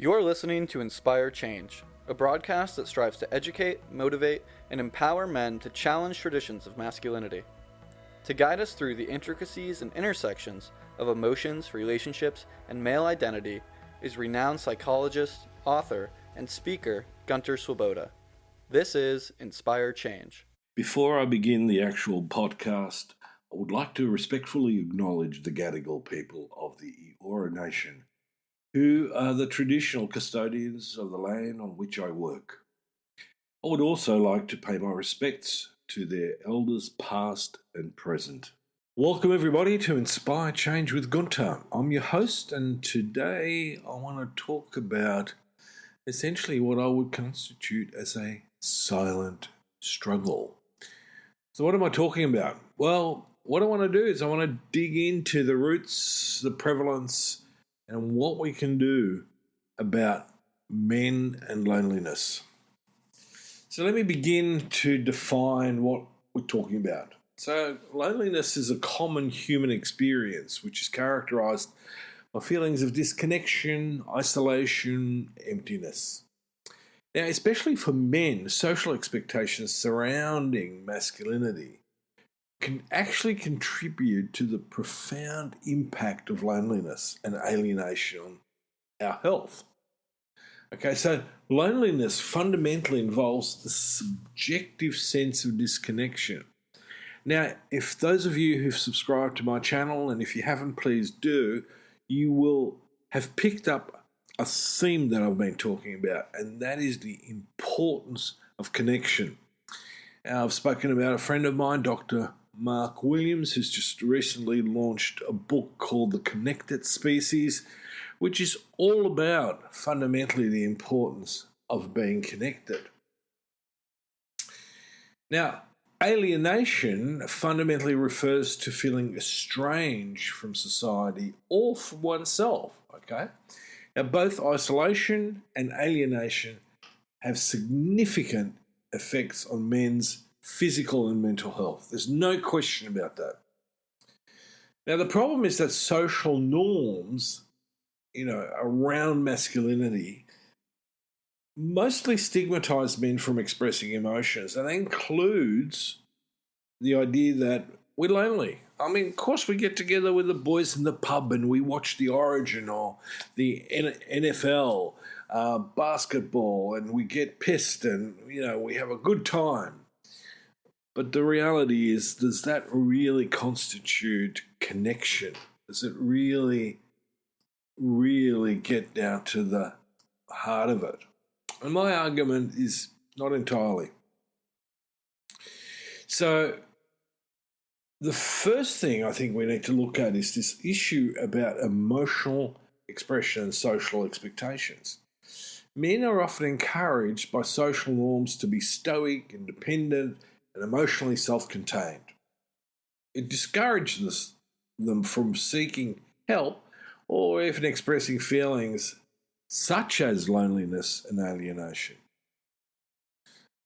You're listening to Inspire Change, a broadcast that strives to educate, motivate, and empower men to challenge traditions of masculinity. To guide us through the intricacies and intersections of emotions, relationships, and male identity is renowned psychologist, author, and speaker Gunter Swoboda. This is Inspire Change. Before I begin the actual podcast, I would like to respectfully acknowledge the Gadigal people of the Eora Nation, who are the traditional custodians of the land on which I work. I would also like to pay my respects to their elders past and present. Welcome everybody to Inspire Change with Gunter. I'm your host, and today I want to talk about essentially what I would constitute as a silent struggle. So what am I talking about? Well, what I want to do is I want to dig into the roots, the prevalence, and what we can do about men and loneliness. So let me begin to define what we're talking about. So loneliness is a common human experience which is characterized by feelings of disconnection, isolation, emptiness. Now, especially for men, social expectations surrounding masculinity can actually contribute to the profound impact of loneliness and alienation on our health. Okay, so loneliness fundamentally involves the subjective sense of disconnection. Now, if those of you who've subscribed to my channel, and if you haven't, please do, you will have picked up a theme that I've been talking about, and that is the importance of connection. Now, I've spoken about a friend of mine, Dr. Mark Williams, who's just recently launched a book called The Connected Species, which is all about fundamentally the importance of being connected. Now, alienation fundamentally refers to feeling estranged from society or from oneself, okay? Now, both isolation and alienation have significant effects on men's physical and mental health. There's no question about that. Now, the problem is that social norms, around masculinity mostly stigmatize men from expressing emotions, and that includes the idea that we're lonely. I mean, of course, we get together with the boys in the pub and we watch the Origin or the NFL, basketball, and we get pissed and, we have a good time. But the reality is, does that really constitute connection? Does it really get down to the heart of it? And my argument is not entirely. So, the first thing I think we need to look at is this issue about emotional expression and social expectations. Men are often encouraged by social norms to be stoic, independent, and emotionally self-contained. It discourages them from seeking help or even expressing feelings such as loneliness and alienation.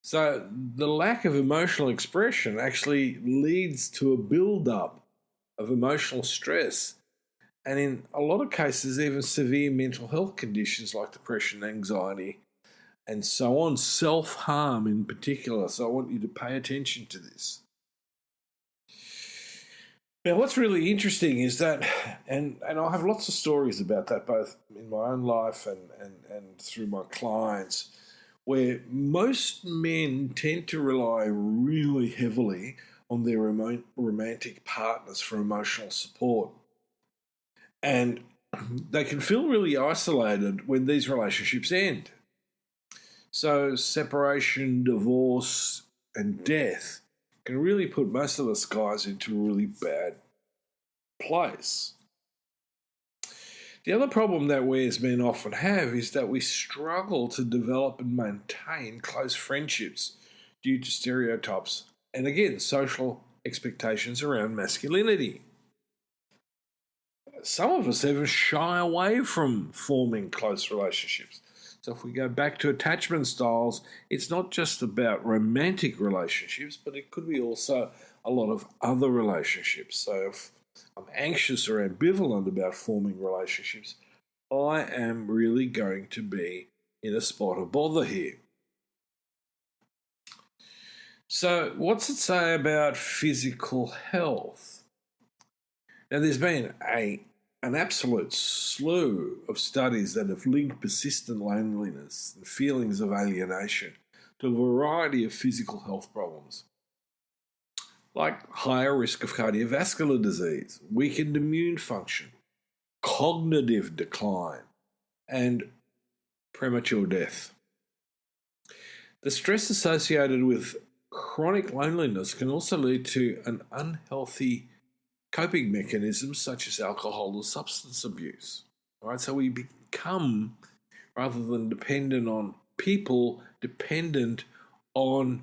So the lack of emotional expression actually leads to a build-up of emotional stress, and in a lot of cases even severe mental health conditions like depression, anxiety, and so on, self-harm in particular. So I want you to pay attention to this. Now, what's really interesting is that, and I have lots of stories about that, both in my own life and through my clients, where most men tend to rely really heavily on their romantic partners for emotional support. And they can feel really isolated when these relationships end. So separation, divorce, and death can really put most of us guys into a really bad place. The other problem that we as men often have is that we struggle to develop and maintain close friendships due to stereotypes and, again, social expectations around masculinity. Some of us even shy away from forming close relationships. So if we go back to attachment styles, it's not just about romantic relationships, but it could be also a lot of other relationships. So if I'm anxious or ambivalent about forming relationships, I am really going to be in a spot of bother here. So, what's it say about physical health? Now, there's been an absolute slew of studies that have linked persistent loneliness and feelings of alienation to a variety of physical health problems, like higher risk of cardiovascular disease, weakened immune function, cognitive decline, and premature death. The stress associated with chronic loneliness can also lead to an unhealthy coping mechanisms such as alcohol or substance abuse. Right? So we become, rather than dependent on people, dependent on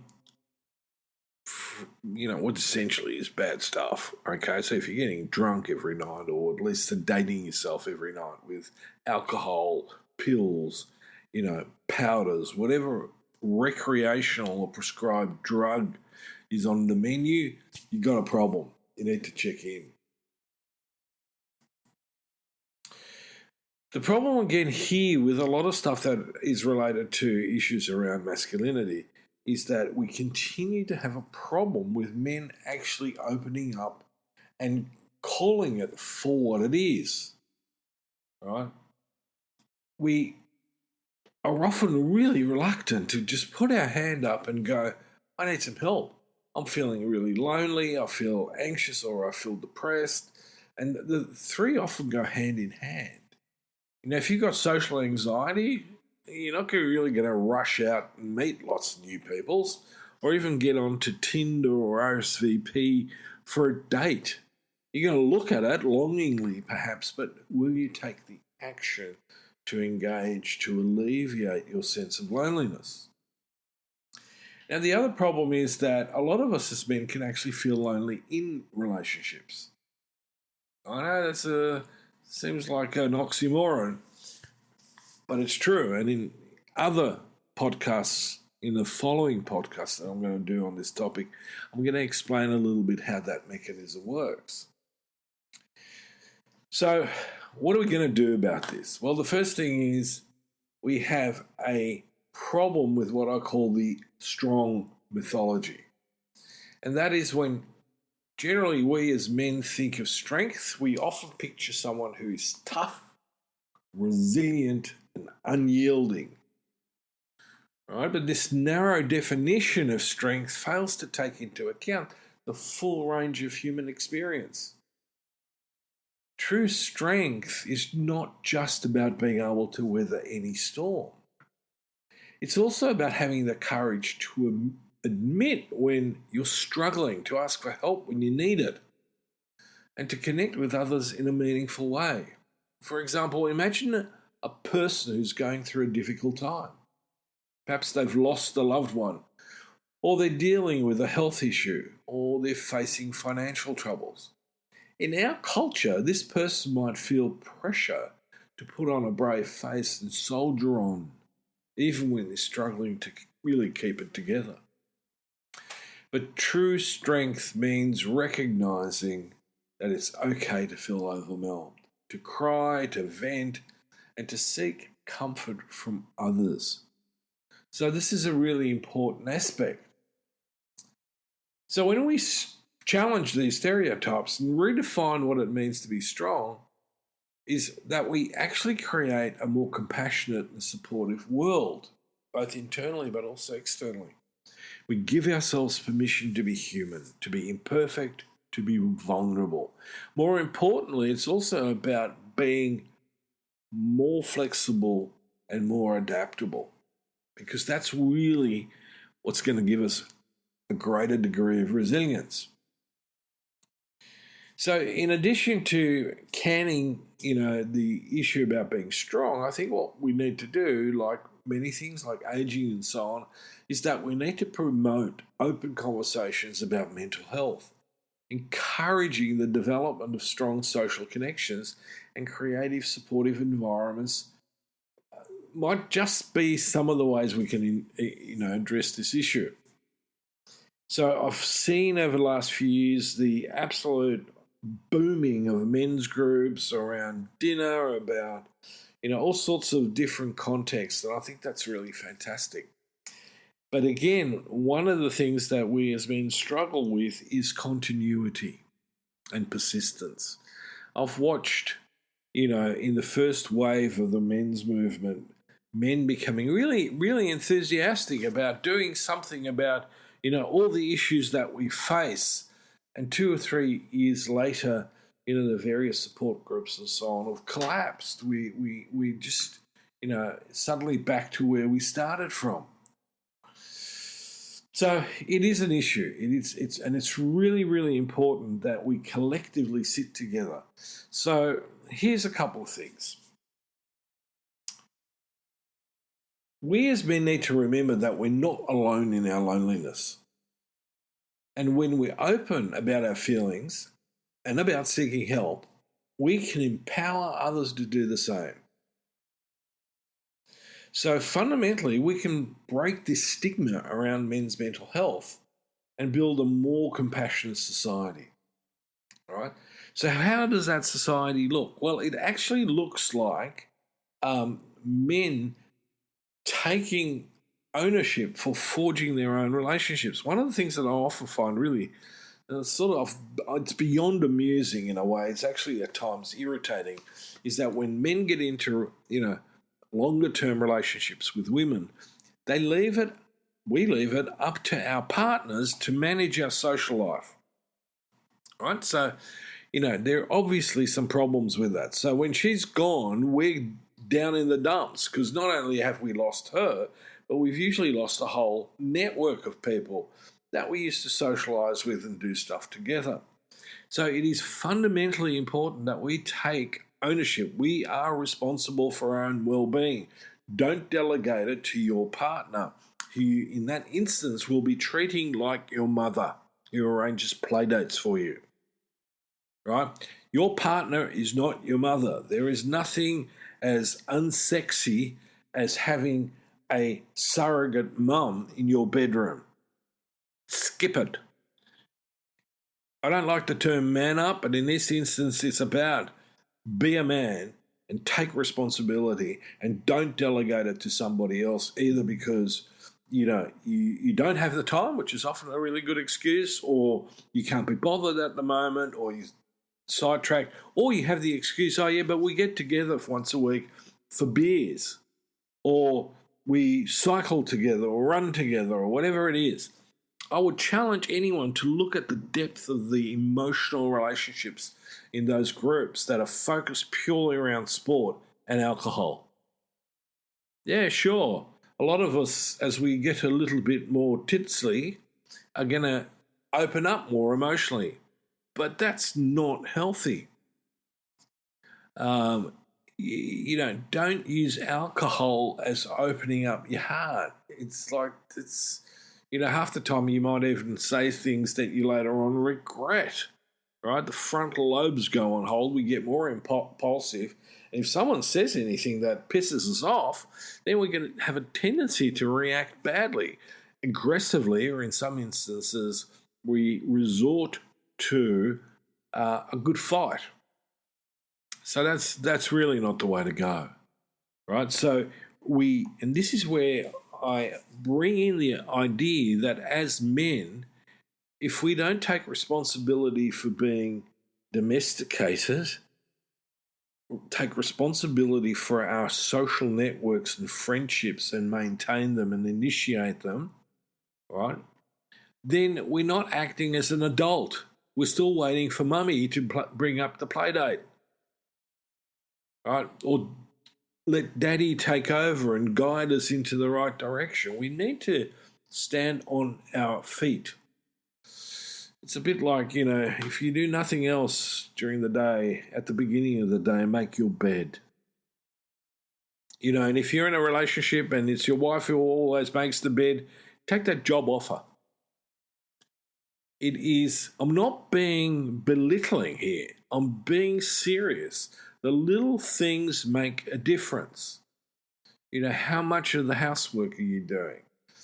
what essentially is bad stuff. Okay, so if you're getting drunk every night, or at least sedating yourself every night with alcohol, pills, powders, whatever recreational or prescribed drug is on the menu, you got a problem. You need to check in. The problem again here with a lot of stuff that is related to issues around masculinity is that we continue to have a problem with men actually opening up and calling it for what it is. Right? We are often really reluctant to just put our hand up and go, I need some help. I'm feeling really lonely, I feel anxious, or I feel depressed. And the three often go hand in hand. If you've got social anxiety, you're not really going to rush out and meet lots of new peoples or even get onto Tinder or RSVP for a date. You're going to look at it longingly, perhaps, but will you take the action to engage to alleviate your sense of loneliness? Now, the other problem is that a lot of us as men can actually feel lonely in relationships. I know that seems like an oxymoron, but it's true. And in other podcasts, in the following podcast that I'm going to do on this topic, I'm going to explain a little bit how that mechanism works. So, what are we going to do about this? Well, the first thing is we have a problem with what I call the strong mythology. And that is when generally we as men think of strength, we often picture someone who is tough, resilient, and unyielding. Right? But this narrow definition of strength fails to take into account the full range of human experience. True strength is not just about being able to weather any storm. It's also about having the courage to admit when you're struggling, to ask for help when you need it, and to connect with others in a meaningful way. For example, imagine a person who's going through a difficult time. Perhaps they've lost a loved one, or they're dealing with a health issue, or they're facing financial troubles. In our culture, this person might feel pressure to put on a brave face and soldier on, even when they're struggling to really keep it together. But true strength means recognizing that it's okay to feel overwhelmed, to cry, to vent, and to seek comfort from others. So this is a really important aspect. So when we challenge these stereotypes and redefine what it means to be strong, is that we actually create a more compassionate and supportive world, both internally but also externally. We give ourselves permission to be human, to be imperfect, to be vulnerable. More importantly, it's also about being more flexible and more adaptable, because that's really what's going to give us a greater degree of resilience. So in addition to canning, the issue about being strong, I think what we need to do, like many things like aging and so on, is that we need to promote open conversations about mental health, encouraging the development of strong social connections and creative supportive environments might just be some of the ways we can address this issue. So I've seen over the last few years the absolute booming of men's groups around dinner, about all sorts of different contexts. And I think that's really fantastic. But again, one of the things that we as men struggle with is continuity and persistence. I've watched, in the first wave of the men's movement, men becoming really, really enthusiastic about doing something about, all the issues that we face. And 2 or 3 years later, the various support groups and so on have collapsed. We just, suddenly back to where we started from. So it is an issue. It's really, really important that we collectively sit together. So here's a couple of things. We as men need to remember that we're not alone in our loneliness. And when we're open about our feelings and about seeking help, we can empower others to do the same. So fundamentally, we can break this stigma around men's mental health and build a more compassionate society. All right? So how does that society look? Well, it actually looks like men taking ownership for forging their own relationships. One of the things that I often find really it's beyond amusing in a way, it's actually at times irritating, is that when men get into, longer term relationships with women, we leave it up to our partners to manage our social life. Right? So, there are obviously some problems with that. So when she's gone, we're down in the dumps because not only have we lost her, but we've usually lost a whole network of people that we used to socialise with and do stuff together. So it is fundamentally important that we take ownership. We are responsible for our own well-being. Don't delegate it to your partner, who in that instance will be treating like your mother, who arranges play dates for you. Right? Your partner is not your mother. There is nothing as unsexy as having a surrogate mum in your bedroom. Skip it. I don't like the term man up, but in this instance, it's about be a man and take responsibility and don't delegate it to somebody else, either because you don't have the time, which is often a really good excuse, or you can't be bothered at the moment, or you sidetracked, or you have the excuse, oh yeah, but we get together once a week for beers, or we cycle together or run together or whatever it is. I would challenge anyone to look at the depth of the emotional relationships in those groups that are focused purely around sport and alcohol. Yeah, sure. A lot of us, as we get a little bit more titsly, are going to open up more emotionally. But that's not healthy. Don't use alcohol as opening up your heart. Half the time you might even say things that you later on regret, right? The frontal lobes go on hold. We get more impulsive. And if someone says anything that pisses us off, then we're going to have a tendency to react badly, aggressively, or in some instances, we resort to a good fight. So that's really not the way to go, right? So and this is where I bring in the idea that as men, if we don't take responsibility for being domesticated, take responsibility for our social networks and friendships and maintain them and initiate them, right? Then we're not acting as an adult. We're still waiting for mummy to bring up the play date, right? Or let daddy take over and guide us into the right direction. We need to stand on our feet. It's a bit like, if you do nothing else during the day, at the beginning of the day, make your bed. And if you're in a relationship and it's your wife who always makes the bed, take that job off her. I'm not being belittling here. I'm being serious. The little things make a difference. How much of the housework are you doing?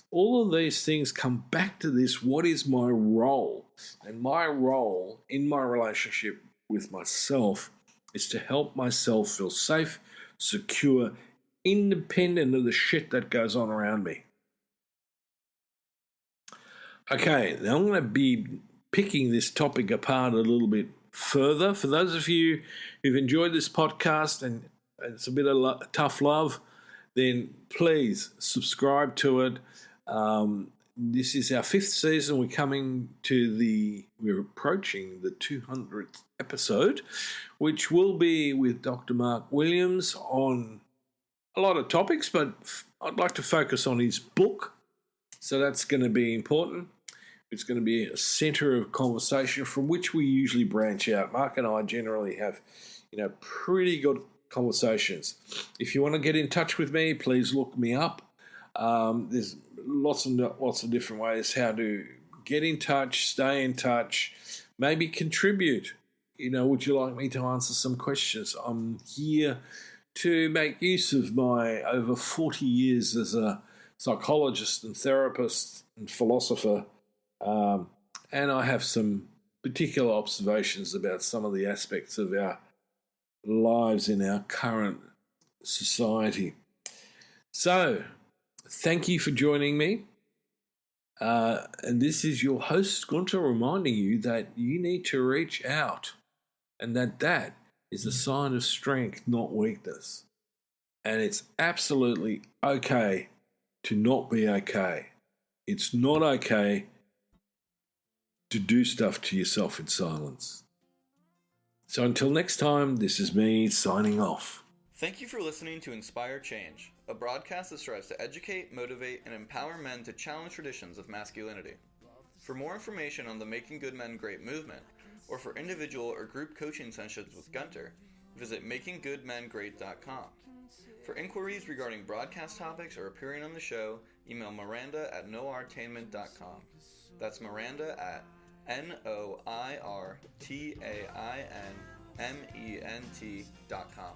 All of these things come back to this, what is my role? And my role in my relationship with myself is to help myself feel safe, secure, independent of the shit that goes on around me. Okay, now I'm going to be picking this topic apart a little bit further. For those of you who've enjoyed this podcast and it's a bit of tough love, then please subscribe to it. This is our 5th season. We're approaching the 200th episode, which will be with Dr. Mark Williams on a lot of topics, but I'd like to focus on his book. So that's going to be important. It's going to be a center of conversation from which we usually branch out. Mark and I generally have, pretty good conversations. If you want to get in touch with me, please look me up. There's lots of different ways how to get in touch, stay in touch, maybe contribute. Would you like me to answer some questions? I'm here to make use of my over 40 years as a psychologist and therapist and philosopher. And I have some particular observations about some of the aspects of our lives in our current society. So, thank you for joining me. And this is your host, Gunter, reminding you that you need to reach out and that is a sign of strength, not weakness. And it's absolutely okay to not be okay. It's not okay to do stuff to yourself in silence. So until next time, this is me signing off. Thank you for listening to Inspire Change, a broadcast that strives to educate, motivate, and empower men to challenge traditions of masculinity. For more information on the Making Good Men Great movement, or for individual or group coaching sessions with Gunter, visit makinggoodmengreat.com. For inquiries regarding broadcast topics or appearing on the show, email Miranda@noirtainment.com. That's Miranda at NOIRTAINMENT.com.